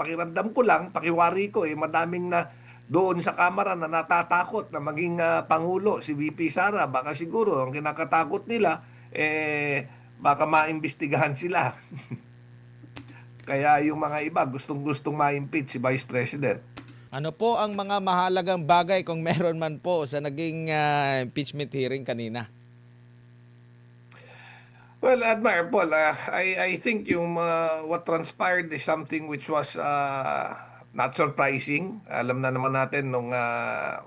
pakiramdam ko lang, pakiwari ko, madaming na doon sa Kamara na natatakot na maging Pangulo si VP Sara. Baka siguro ang kinakatakot nila, baka maimbestigahan sila. Kaya yung mga iba gustong-gustong ma-impeach si Vice President. Ano po ang mga mahalagang bagay kung meron man po sa naging impeachment hearing kanina? Well, Admiral Paul, I think yung what transpired is something which was not surprising. Alam na naman natin nung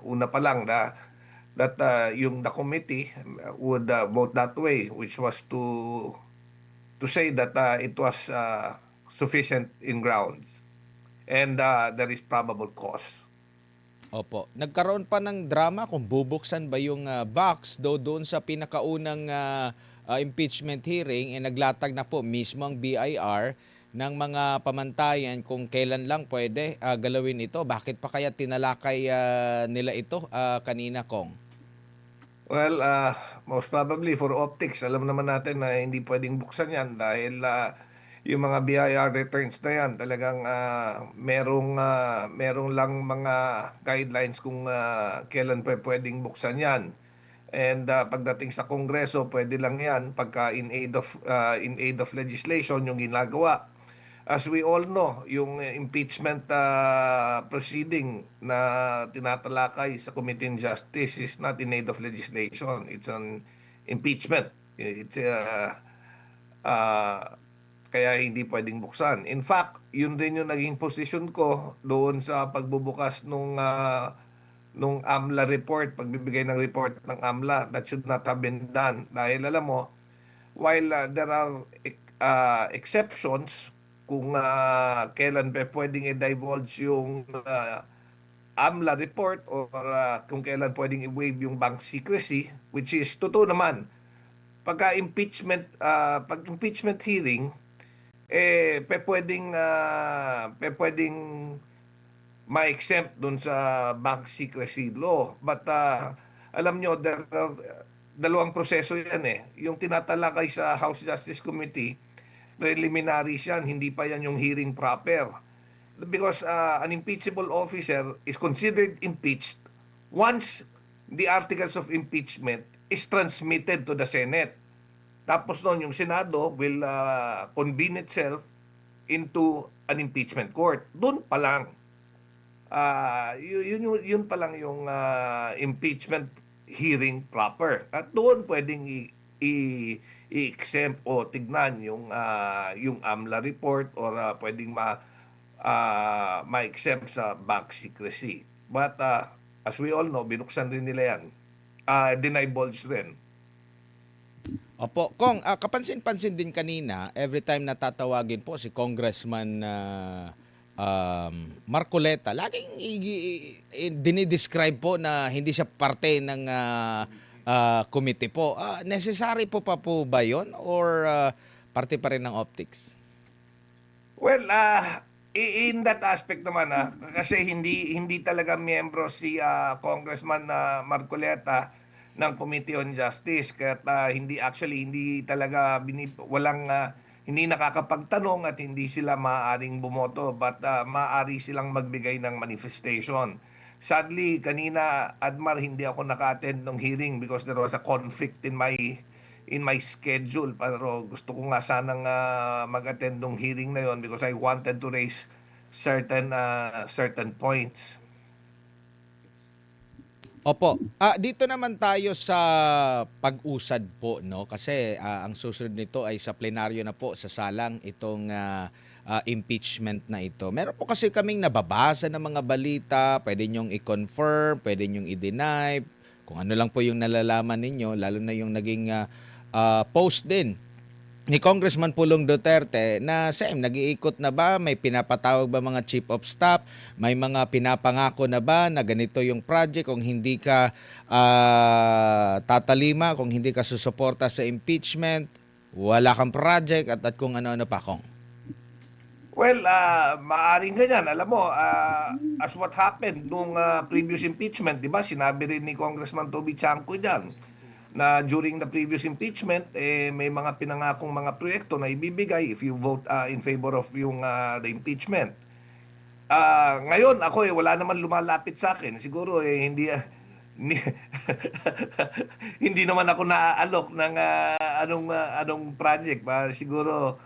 una pa lang that yung the committee would vote that way, which was to say that it was sufficient in grounds and there is probable cause. Opo. Nagkaroon pa ng drama kung bubuksan ba yung box doon sa pinakaunang impeachment hearing, naglatag na po mismo ang BIR ng mga pamantayan kung kailan lang pwede galawin ito. Bakit pa kaya tinalakay nila ito kanina, Kong? Well, most probably for optics, alam naman natin na hindi pwedeng buksan yan dahil yung mga BIR returns na yan, talagang merong lang mga guidelines kung kailan pwedeng buksan yan. And pagdating sa Kongreso, pwede lang yan pagka in aid of legislation yung ginagawa. As we all know, yung impeachment proceeding na tinatalakay sa Committee on Justice is not in aid of legislation. It's an impeachment. It's uh, kaya hindi pwedeng buksan. In fact, yun din yung naging position ko doon sa pagbubukas nung AMLA report, pagbibigay ng report ng AMLA. That should not have been done. Dahil alam mo, while there are exceptions kung kailan pwedeng i-divulge yung AMLA report or kung kailan pwedeng i-waive yung bank secrecy, which is totoo naman. Pag impeachment hearing, pwedeng ma-exempt dun sa bank secrecy law. But alam nyo, there are dalawang proseso yan eh. Yung tinatalakay sa House Justice Committee, preliminaries yan, hindi pa yan yung hearing proper. Because an impeachable officer is considered impeached once the articles of impeachment is transmitted to the Senate. Tapos noon, yung Senado will convene itself into an impeachment court. Doon pa lang. Yun pa lang yung impeachment hearing proper. At doon pwedeng i-exempt o tignan yung AMLA report or pwedeng ma-exempt sa bank secrecy. But as we all know, binuksan rin nila yan. Dinivulge rin. Opo, Kong, kapansin-pansin din kanina, every time natatawagin po si Congressman Marcoleta, laging dinidescribe po na hindi siya parte ng committee po. Necessary po pa po ba yun or parte pa rin ng optics? Well, in that aspect naman kasi hindi talaga miyembro si Congressman Marcoleta ng Committee on Justice kaya hindi talaga hindi nakakapagtanong at hindi sila maaaring bumoto but maaari silang magbigay ng manifestation. Sadly, kanina Admar hindi ako naka-attend ng hearing because there was a conflict in my schedule pero gusto ko nga sanang mag-attend ng hearing na yon because I wanted to raise certain points. Opo. Dito naman tayo sa pag-usad po, no? Kasi ang susunod nito ay sa plenaryo na po sa salang itong impeachment na ito. Meron po kasi kaming nababasa ng mga balita, pwede nyong i-confirm, pwede nyong i-deny, kung ano lang po yung nalalaman ninyo, lalo na yung naging post din ni Congressman Pulong Duterte na nag-iikot na ba, may pinapatawag ba mga chief of staff, may mga pinapangako na ba na ganito yung project kung hindi ka tatalima, kung hindi ka susuporta sa impeachment, wala kang project at kung ano-ano pa, Kong. Well, maaring ganyan. Alam mo, as what happened nung previous impeachment, di ba, sinabi rin ni Congressman Toby Chanco dyan na during the previous impeachment, may mga pinangakong mga proyekto na ibibigay if you vote in favor of the impeachment. Ngayon ako wala naman lumalapit sa akin. Siguro hindi ni- hindi naman ako naaalok ng anong project. Siguro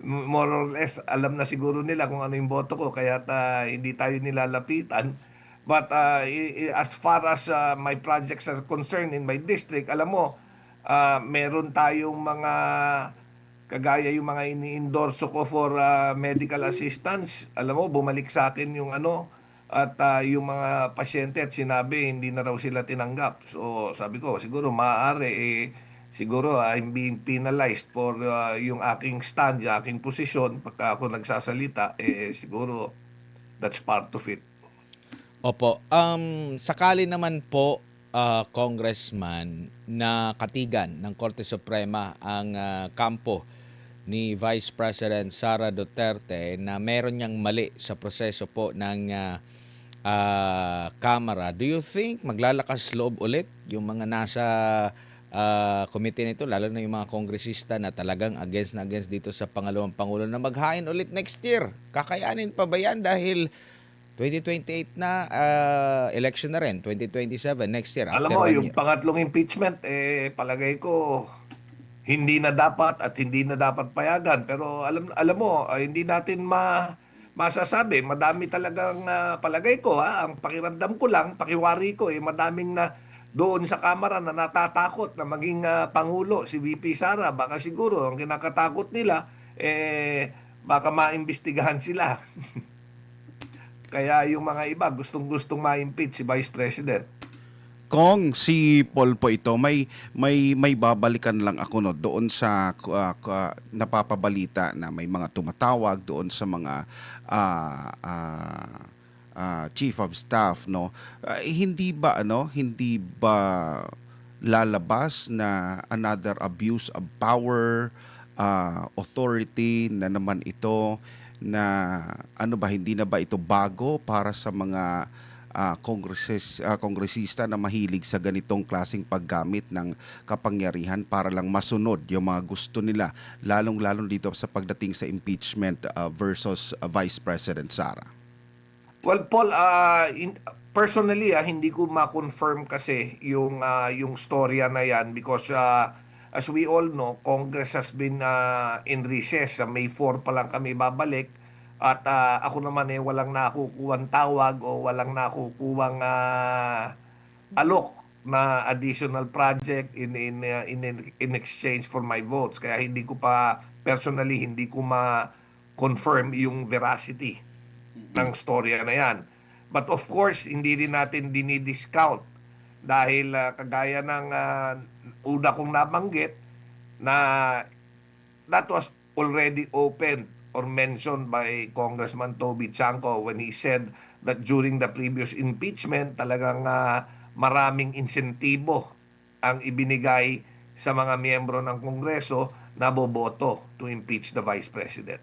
more or less alam na siguro nila kung ano yung boto ko kaya hindi tayo nilalapitan. But as far as my projects are concerned in my district, alam mo, meron tayong mga kagaya yung mga ini-endorso ko for medical assistance. Alam mo, bumalik sa akin yung at yung mga pasyente at sinabi hindi na raw sila tinanggap. So sabi ko, siguro maaari siguro I'm being penalized for yung aking stand, yung aking posisyon pagka ako nagsasalita, siguro that's part of it. Opo. Sakali naman po, Congressman, na katigan ng Korte Suprema ang kampo ni Vice President Sara Duterte na meron niyang mali sa proseso po ng Kamara, do you think maglalakas loob ulit yung mga nasa committee nito, lalo na yung mga kongresista na talagang against na against dito sa pangalawang Pangulo na maghain ulit next year? Kakayanin pa ba yan dahil 2028 na, election na rin, 2027 next year, Alam after mo, 1 yung year. pangatlong impeachment, palagay ko hindi na dapat at hindi na dapat payagan. Pero alam mo, hindi natin masasabi. Madami talagang palagay ko, ang pakiramdam ko lang, pakiwari ko, madaming na doon sa Kamara na natatakot na maging Pangulo si VP Sara. Baka siguro ang kinakatakot nila, baka maimbestigahan sila. Kaya yung mga iba gustong-gustong ma-impeach si Vice President. Kung si Paul po ito, may babalikan lang ako no doon sa napapabalita na may mga tumatawag doon sa mga chief of staff no. Hindi ba lalabas na another abuse of power, authority na naman ito, na hindi na ba ito bago para sa mga kongresista na mahilig sa ganitong klaseng paggamit ng kapangyarihan para lang masunod yung mga gusto nila, lalong-lalong dito sa pagdating sa impeachment versus Vice President Sara? Well, Paul, personally, hindi ko ma-confirm kasi yung storya na yan because as we all know, Congress has been in recess. Sa May 4 pa lang kami babalik at ako naman walang nakukuwang tawag o walang nakukuwang alok na additional project in exchange for my votes. Kaya hindi ko ma-confirm yung veracity ng storya na yan. But of course, hindi rin natin dinidiscount dahil kagaya ng una kong nabanggit na that was already opened or mentioned by Congressman Toby Chanco when he said that during the previous impeachment talagang maraming insentibo ang ibinigay sa mga miyembro ng Kongreso na boboto to impeach the Vice President.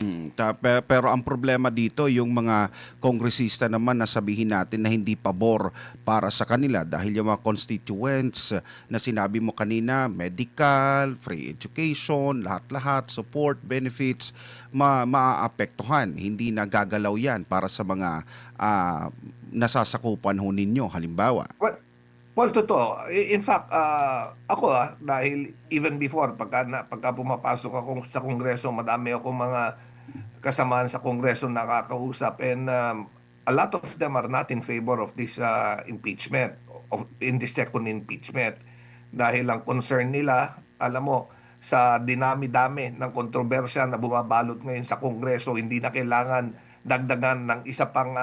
Pero ang problema dito, yung mga kongresista naman na sabihin natin na hindi pabor para sa kanila dahil yung mga constituents na sinabi mo kanina, medical, free education, lahat-lahat, support, benefits, maaapektuhan. Hindi nagagalaw yan para sa mga nasasakupan ho ninyo, halimbawa. Well, totoo. In fact, ako dahil even before, pagka pumapasok ako sa Kongreso, madami akong mga kasamaan sa Kongreso nakakausap and a lot of them are not in favor of this impeachment, in this second impeachment. Dahil ang concern nila, alam mo, sa dinami-dami ng kontrobersya na bumabalot ngayon sa Kongreso, hindi na kailangan dagdagan ng isa pang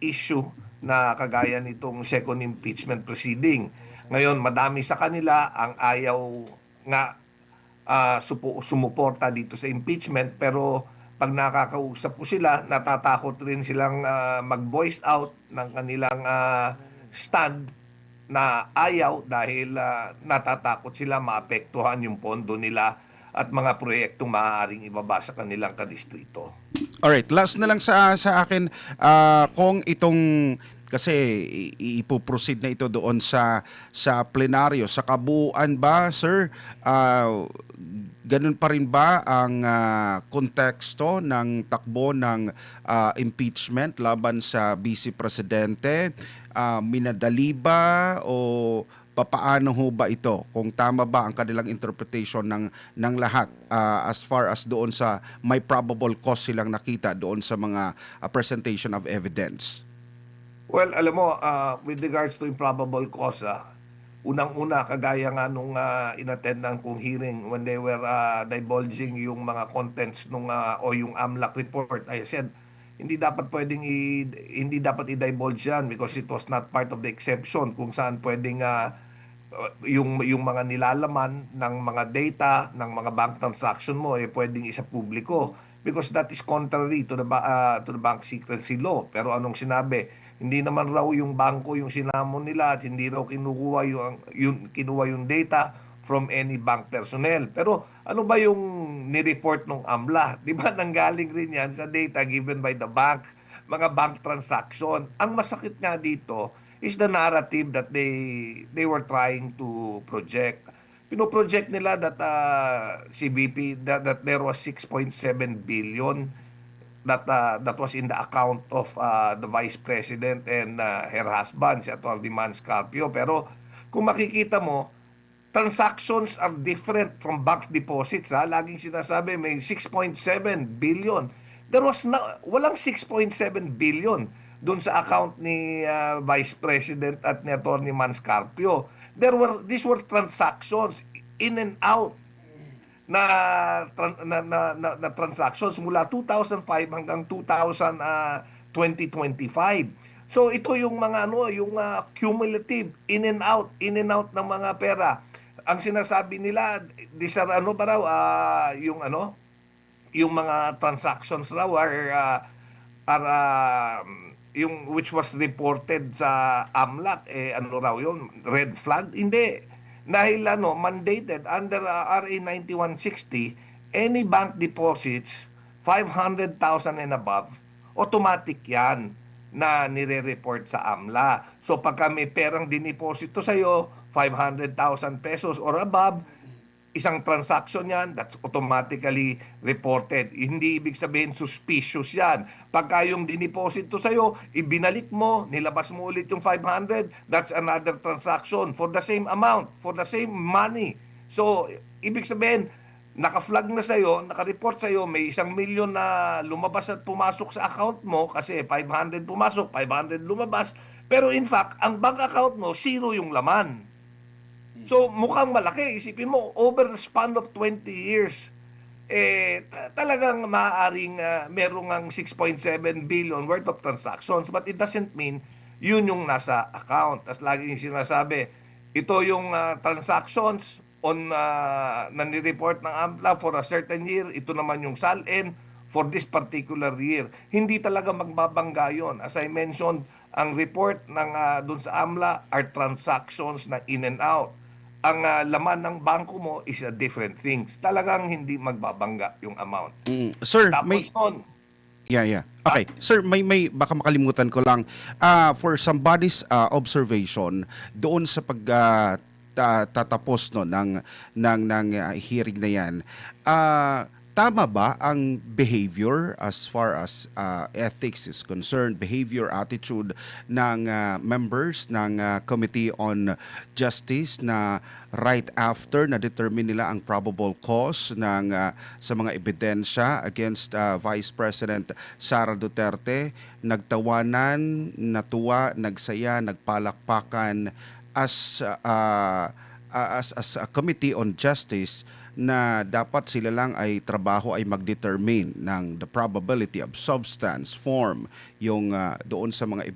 issue na kagaya nitong second impeachment proceeding. Ngayon, madami sa kanila ang ayaw nga sumuporta dito sa impeachment, pero pag nakakausap ko sila, natatakot rin silang mag-voice out ng kanilang stand na ayaw dahil natatakot sila maapektuhan yung pondo nila at mga proyektong maaaring ibaba sa kanilang kadistrito. Alright, last na lang sa akin, kung itong kasi ipoproceed na ito doon sa plenaryo, sa kabuuan ba, sir, ganun pa rin ba ang konteksto ng takbo ng impeachment laban sa Vice Presidente? Minadali ba o papaano ho ba ito? Kung tama ba ang kanilang interpretation ng lahat as far as doon sa may probable cause silang nakita doon sa mga presentation of evidence? Well, alam mo, with regards to improbable cause, unang-una, kagaya nga nung inattendan kong hearing when they were divulging yung mga contents nung o yung AMLAC report, I said, hindi dapat i-divulge yan because it was not part of the exception kung saan pwedeng yung mga nilalaman ng mga data ng mga bank transaction mo pwedeng isa publiko because that is contrary to the bank secrecy law. Pero anong sinabi? Hindi naman raw yung bangko yung sinamon nila at hindi raw kinuha yung data from any bank personnel. Pero ano ba yung ni-report ng AMLA? Di ba nanggaling rin yan sa data given by the bank, mga bank transaction. Ang masakit nga dito is the narrative that they were trying to project. Pinoproject nila that CBP that there was 6.7 billion that was in the account of the Vice President and her husband, si Atty. Mans Carpio. Pero kung makikita mo, transactions are different from bank deposits. Laging sinasabi may 6.7 billion. Walang 6.7 billion doon sa account ni Vice President at ni Atty. Mans Carpio. These were transactions in and out na transactions mula 2005 hanggang 2025. So ito yung mga yung cumulative in and out ng mga pera. Ang sinasabi nila, these are yung mga transactions raw are yung which was reported sa AMLAC raw yun, red flag? Hindi. Dahil mandated under RA 9160, any bank deposits 500,000 and above, automatic yan na nire-report sa AMLA. So pagka may perang diniposito sa'yo, 500,000 pesos or above, isang transaction yan, that's automatically reported. Hindi ibig sabihin suspicious yan. Pagka yung diniposito sa'yo, ibinalik mo, nilabas mo ulit yung 500, that's another transaction for the same amount, for the same money. So, ibig sabihin, naka-flag na sa'yo, naka-report sa'yo, may 1,000,000 na lumabas at pumasok sa account mo kasi 500 pumasok, 500 lumabas. Pero in fact, ang bank account mo, zero yung laman. So mukhang malaki. Isipin mo, over the span of 20 years, talagang maaaring merong ang 6.7 billion worth of transactions. But it doesn't mean yun yung nasa account. As laging sinasabi, ito yung transactions na nireport ng AMLA for a certain year. Ito naman yung SALN for this particular year. Hindi talaga magbabangga yun. As I mentioned, ang report ng dun sa AMLA are transactions na in and out. Ang laman ng bangko mo is a different things. Talagang hindi magbabangga yung amount. Sir, Tapos nun, Yeah. Okay. Sir, may baka makalimutan ko lang for somebody's observation doon sa tatapos no ng hearing na 'yan. Tama ba ang behavior as far as ethics is concerned, behavior, attitude ng members ng Committee on Justice na right after na-determine nila ang probable cause sa mga ebidensya against Vice President Sara Duterte, nagtawanan, natuwa, nagsaya, nagpalakpakan as a Committee on Justice na dapat sila lang ay trabaho ay mag-determine ng the probability of substance, form, yung doon sa mga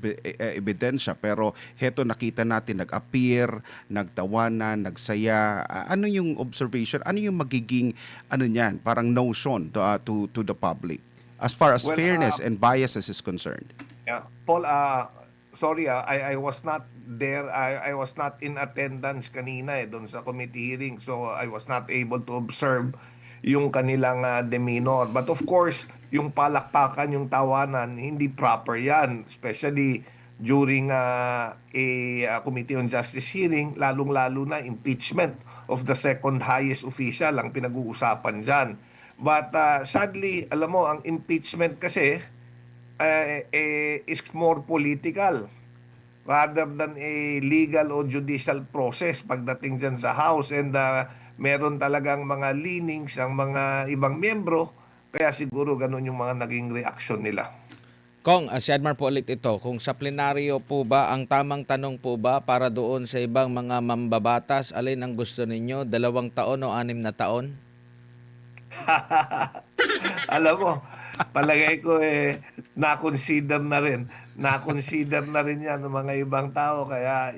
ebidensya. Pero heto nakita natin, nag-appear, nagtawanan, nagsaya. Ano yung observation? Ano yung magiging, niyan, parang notion to the public as far as fairness and biases is concerned? yeah, Paul, sorry, I was not there. I was not in attendance kanina doon sa committee hearing. So I was not able to observe yung kanilang demeanor. But of course, yung palakpakan, yung tawanan, hindi proper yan. Especially during a Committee on Justice hearing, lalong-lalo na impeachment of the second highest official ang pinag-uusapan dyan. But sadly, alam mo, ang impeachment kasi is more political rather than a legal o judicial process pagdating dyan sa House. And meron talagang mga leanings ang mga ibang miyembro, kaya siguro ganun yung mga naging reaction nila. Kong, si Edmar po ulit ito, kung sa plenaryo po ba, ang tamang tanong po ba para doon sa ibang mga mambabatas, alin ang gusto ninyo, 2 taon o 6 na taon? Alam mo, palagay ko na-consider na rin. Na-consider na rin yan ng mga ibang tao. Kaya,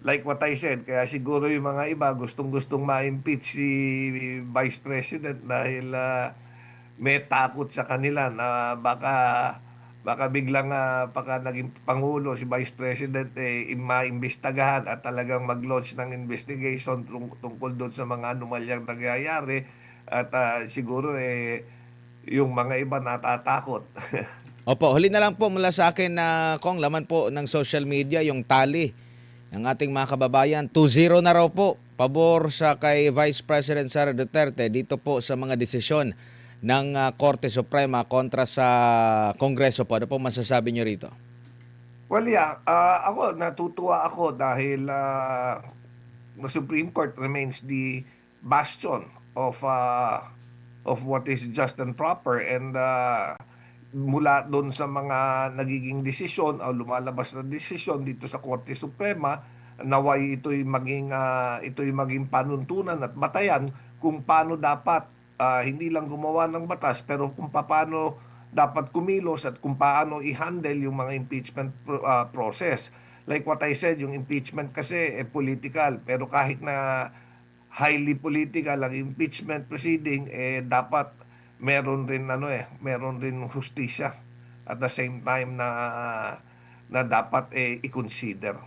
like what I said, kaya siguro yung mga iba gustong-gustong ma-impeach si Vice President dahil may takot sa kanila na baka biglang pagka naging Pangulo si Vice President maimbestagahan at talagang mag-launch ng investigation tungkol doon sa mga anomalyang nangyayari at siguro yung mga iba natatakot. Opo, huli na lang po mula sa akin na Kong, laman po ng social media yung tali ng ating mga kababayan. 2-0 na raw po, pabor sa kay Vice President Sara Duterte dito po sa mga desisyon ng Korte Suprema kontra sa Kongreso po. Ano po masasabi nyo rito? Well, yeah, ako natutuwa ako dahil the Supreme Court remains the bastion of what is just and proper, and mula doon sa mga nagiging desisyon o lumalabas na desisyon dito sa Korte Suprema, naway ito'y maging panuntunan at batayan kung paano dapat hindi lang gumawa ng batas pero kung paano dapat kumilos at kung paano i-handle yung mga impeachment process. Like what I said, yung impeachment kasi political, pero kahit na highly political ang impeachment proceeding, dapat meron rin hustisya at the same time na dapat i-consider.